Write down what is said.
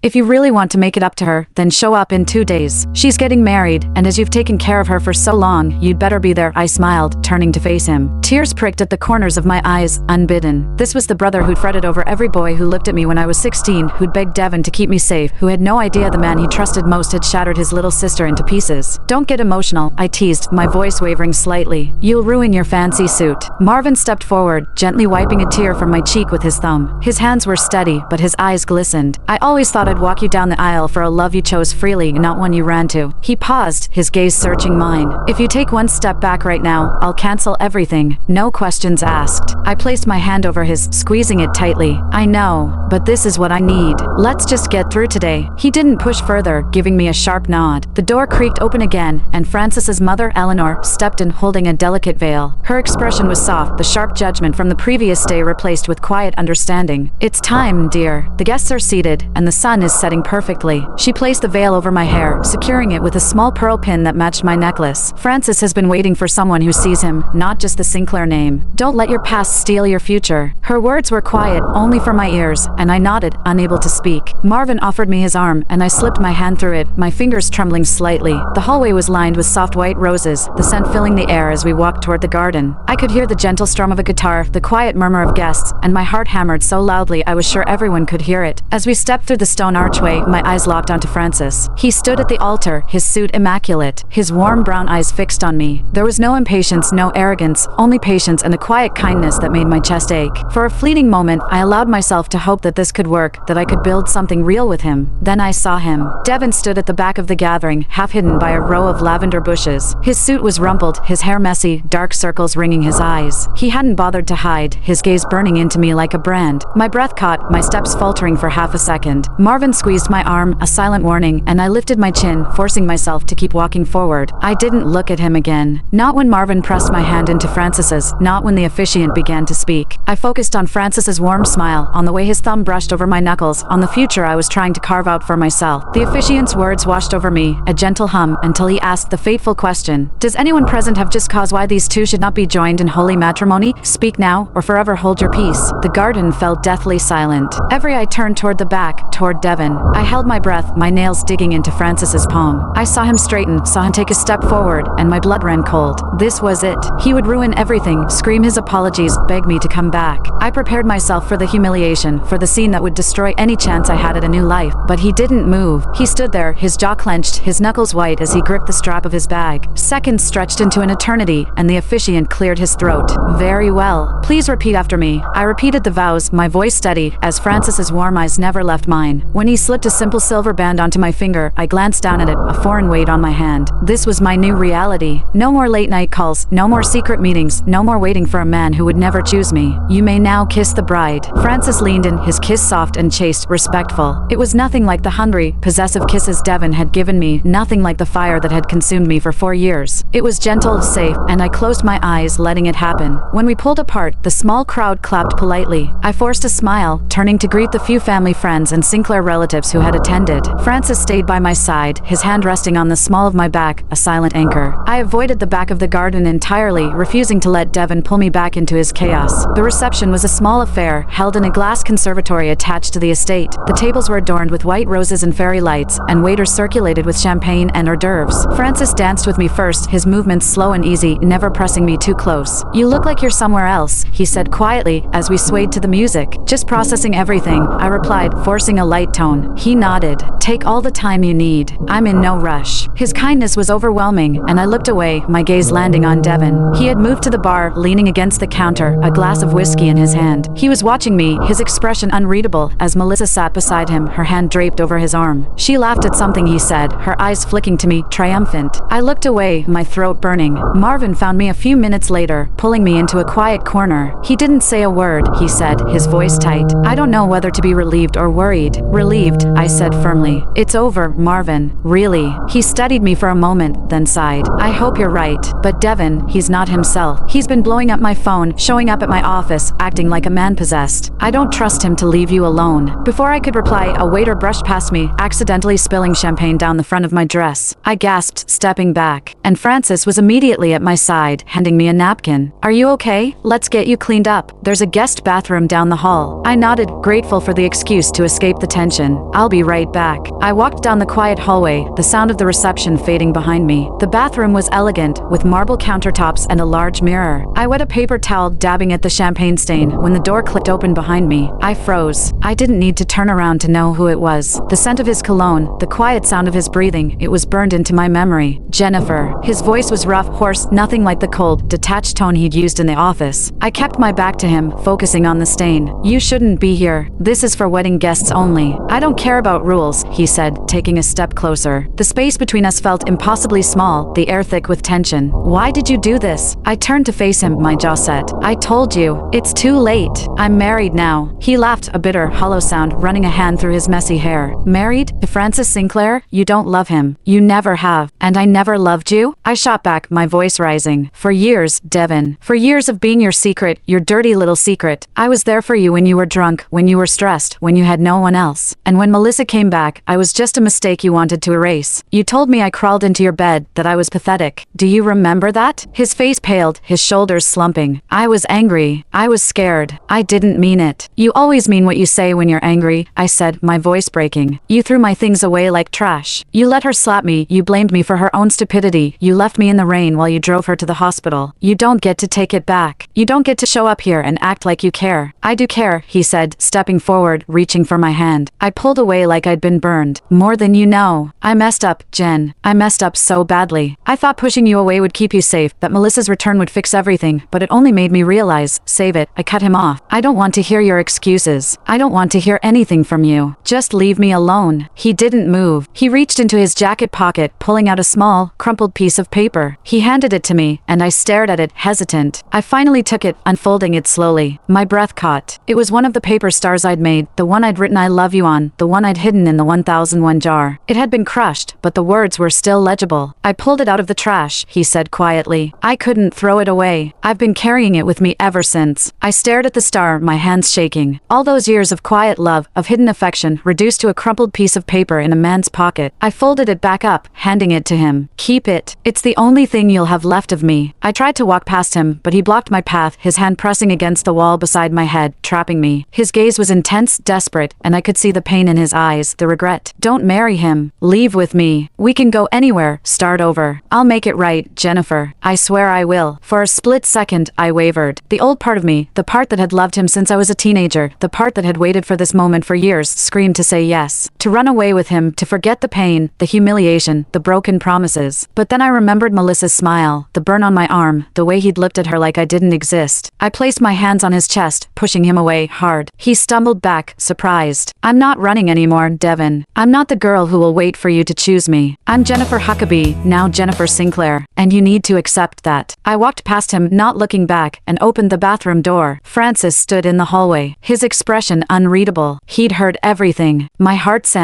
If you really want to make it up to her, then show up in 2 days. She's getting married, and as you've taken care of her for so long, you'd better be there." I smiled, turning to face him. Tears pricked at the corners of my eyes, unbidden. This was the brother who'd fretted over every boy who looked at me when I was 16, who'd begged Devon to keep me safe, who had no idea the man he trusted most had shattered his little sister into pieces. "Don't get emotional," I teased, my voice wavering slightly. "You'll ruin your fancy suit." Marvin stepped forward, gently wiping a tear from my cheek with his thumb. His hands were steady, but his eyes glistened. "I always thought I'd walk you down the aisle for a love you chose freely, not one you ran to." He paused, his gaze searching mine. "If you take one step back right now, I'll cancel everything. No questions asked." I placed my hand over his, squeezing it tightly. "I know, but this is what I need. Let's just get through today." He didn't push further, giving me a sharp nod. The door creaked open again, and Francis's mother, Eleanor, stepped in holding a delicate veil. Her expression was soft, the sharp judgment from the previous day replaced with quiet understanding. "It's time, dear. The guests are seated, and the sun is setting perfectly." She placed the veil over my hair, securing it with a small pearl pin that matched my necklace. "Francis has been waiting for someone who sees him, not just the Sinclair name. Don't let your past steal your future." Her words were quiet, only for my ears, and I nodded, unable to speak. Marvin offered me his arm, and I slipped my hand through it, my fingers trembling slightly. The hallway was lined with soft white roses, the scent filling the air as we walked toward the garden. I could hear the gentle strum of a guitar, the quiet murmur of guests, and my heart hammered so loudly I was sure everyone could hear it. As we stepped through the stone archway, my eyes locked onto Francis. He stood at the altar, his suit immaculate, his warm brown eyes fixed on me. There was no impatience, no arrogance, only patience and a quiet kindness that made my chest ache. For a fleeting moment, I allowed myself to hope that this could work, that I could build something real with him. Then I saw him. Devon stood at the back of the gathering, half hidden by a row of lavender bushes. His suit was rumpled, his hair messy, dark circles ringing his eyes. He hadn't bothered to hide, his gaze burning into me like a brand. My breath caught, my steps faltering for half a second. Marvin squeezed my arm, a silent warning, and I lifted my chin, forcing myself to keep walking forward. I didn't look at him again. Not when Marvin pressed my hand into Francis's, not when the officiant began to speak. I focused on Francis's warm smile, on the way his thumb brushed over my knuckles, on the future I was trying to carve out for myself. The officiant's words washed over me, a gentle hum, until he asked the fateful question. "Does anyone present have just cause why these two should not be joined in holy matrimony? Speak now, or forever hold your peace." The garden fell deathly silent. Every eye turned toward the back, toward Devon. I held my breath, my nails digging into Francis's palm. I saw him straighten, saw him take a step forward, and my blood ran cold. This was it. He would ruin everything, scream his apologies, beg me to come back. I prepared myself for the humiliation, for the scene that would destroy any chance I had at a new life. But he didn't move. He stood there, his jaw clenched, his knuckles white as he gripped the strap of his bag. Seconds stretched into an eternity, and the officiant cleared his throat. "Very well. Please repeat after me." I repeated the vows, my voice steady, as Francis's warm eyes never left mine. When he slipped a simple silver band onto my finger, I glanced down at it, a foreign weight on my hand. This was my new reality. No more late-night calls, no more secret meetings, no more waiting for a man who would never choose me. "You may now kiss the bride." Francis leaned in, his kiss soft and chaste, respectful. It was nothing like the hungry, possessive kisses Devon had given me, nothing like the fire that had consumed me for 4 years. It was gentle, safe, and I closed my eyes, letting it happen. When we pulled apart, the small crowd clapped politely. I forced a smile, turning to greet the few family friends and Sinclair relatives who had attended. Francis stayed by my side, his hand resting on the small of my back, a silent anchor. I avoided the back of the garden entirely, refusing to let Devon pull me back into his chaos. The reception was a small affair, held in a glass conservatory attached to the estate. The tables were adorned with white roses and fairy lights, and waiters circulated with champagne and hors d'oeuvres. Francis danced with me first, his movements slow and easy, never pressing me too close. "You look like you're somewhere else," he said quietly, as we swayed to the music. "Just processing everything," I replied, forcing a light tone. He nodded. "Take all the time you need. I'm in no rush." His kindness was overwhelming, and I looked away, my gaze landing on Devon. He had moved to the bar, leaning against the counter, a glass of whiskey in his hand. He was watching me, his expression unreadable, as Melissa sat beside him, her hand draped over his arm. She laughed at something he said, her eyes flicking to me, triumphant. I looked away, my throat burning. Marvin found me a few minutes later, pulling me into a quiet corner. He didn't say a word, he said, his voice tight. I don't know whether to be relieved or worried. "Relieved," I said firmly. "It's over, Marvin. Really." He studied me for a moment, then sighed. "I hope you're right. But Devon, he's not himself. He's been blowing up my phone, showing up at my office, acting like a man possessed. I don't trust him to leave you alone." Before I could reply, a waiter brushed past me, accidentally spilling champagne down the front of my dress. I gasped, stepping back. And Francis was immediately at my side, handing me a napkin. "Are you okay? Let's get you cleaned up. There's a guest bathroom down the hall." I nodded, grateful for the excuse to escape the tension. attention. I'll be right back. I walked down the quiet hallway, the sound of the reception fading behind me. The bathroom was elegant, with marble countertops and a large mirror. I wet a paper towel, dabbing at the champagne stain. When the door clicked open behind me, I froze. I didn't need to turn around to know who it was. The scent of his cologne, the quiet sound of his breathing, it was burned into my memory. Jennifer. His voice was rough, hoarse, nothing like the cold, detached tone he'd used in the office. I kept my back to him, focusing on the stain. You shouldn't be here. This is for wedding guests only. I don't care about rules, he said, taking a step closer. The space between us felt impossibly small, the air thick with tension. Why did you do this? I turned to face him, my jaw set. I told you. It's too late. I'm married now. He laughed, a bitter, hollow sound, running a hand through his messy hair. Married? To Francis Sinclair? You don't love him. You never have. And I never loved you? I shot back, my voice rising. For years, Devin. For years of being your secret, your dirty little secret. I was there for you when you were drunk, when you were stressed, when you had no one else. And when Melissa came back, I was just a mistake you wanted to erase. You told me I crawled into your bed, that I was pathetic. Do you remember that? His face paled, his shoulders slumping. I was angry. I was scared. I didn't mean it. You always mean what you say when you're angry, I said, my voice breaking. You threw my things away like trash. You let her slap me. You blamed me for her own stupidity. You left me in the rain while you drove her to the hospital. You don't get to take it back. You don't get to show up here and act like you care. I do care, he said, stepping forward, reaching for my hand. I pulled away like I'd been burned. More than you know. I messed up, Jen. I messed up so badly. I thought pushing you away would keep you safe, that Melissa's return would fix everything, but it only made me realize, save it. I cut him off. I don't want to hear your excuses. I don't want to hear anything from you. Just leave me alone. He didn't move. He reached into his jacket pocket, pulling out a small, crumpled piece of paper. He handed it to me, and I stared at it, hesitant. I finally took it, unfolding it slowly. My breath caught. It was one of the paper stars I'd made, the one I'd written I love you on, the one I'd hidden in the 1001 jar. It had been crushed, but the words were still legible. I pulled it out of the trash, he said quietly. I couldn't throw it away. I've been carrying it with me ever since. I stared at the star, my hands shaking. All those years of quiet love, of hidden affection, reduced to a crumpled piece of paper in a man's pocket. I folded it back up, handing it to him. Keep it. It's the only thing you'll have left of me. I tried to walk past him, but he blocked my path, his hand pressing against the wall beside my head, trapping me. His gaze was intense, desperate, and I could see the pain in his eyes, the regret. Don't marry him. Leave with me. We can go anywhere, start over. I'll make it right, Jennifer. I swear I will. For a split second, I wavered. The old part of me, the part that had loved him since I was a teenager, the part that had waited for this moment for years, screamed to say yes. To run away with him, to forget the pain, the humiliation, the broken promises. But then I remembered Melissa's smile, the burn on my arm, the way he'd looked at her like I didn't exist. I placed my hands on his chest, pushing him away hard. He stumbled back, surprised. I'm not running anymore, Devin. I'm not the girl who will wait for you to choose me. I'm Jennifer Huckabee, now Jennifer Sinclair, and you need to accept that. I walked past him, not looking back, and opened the bathroom door. Francis stood in the hallway, his expression unreadable. He'd heard everything. My heart sank.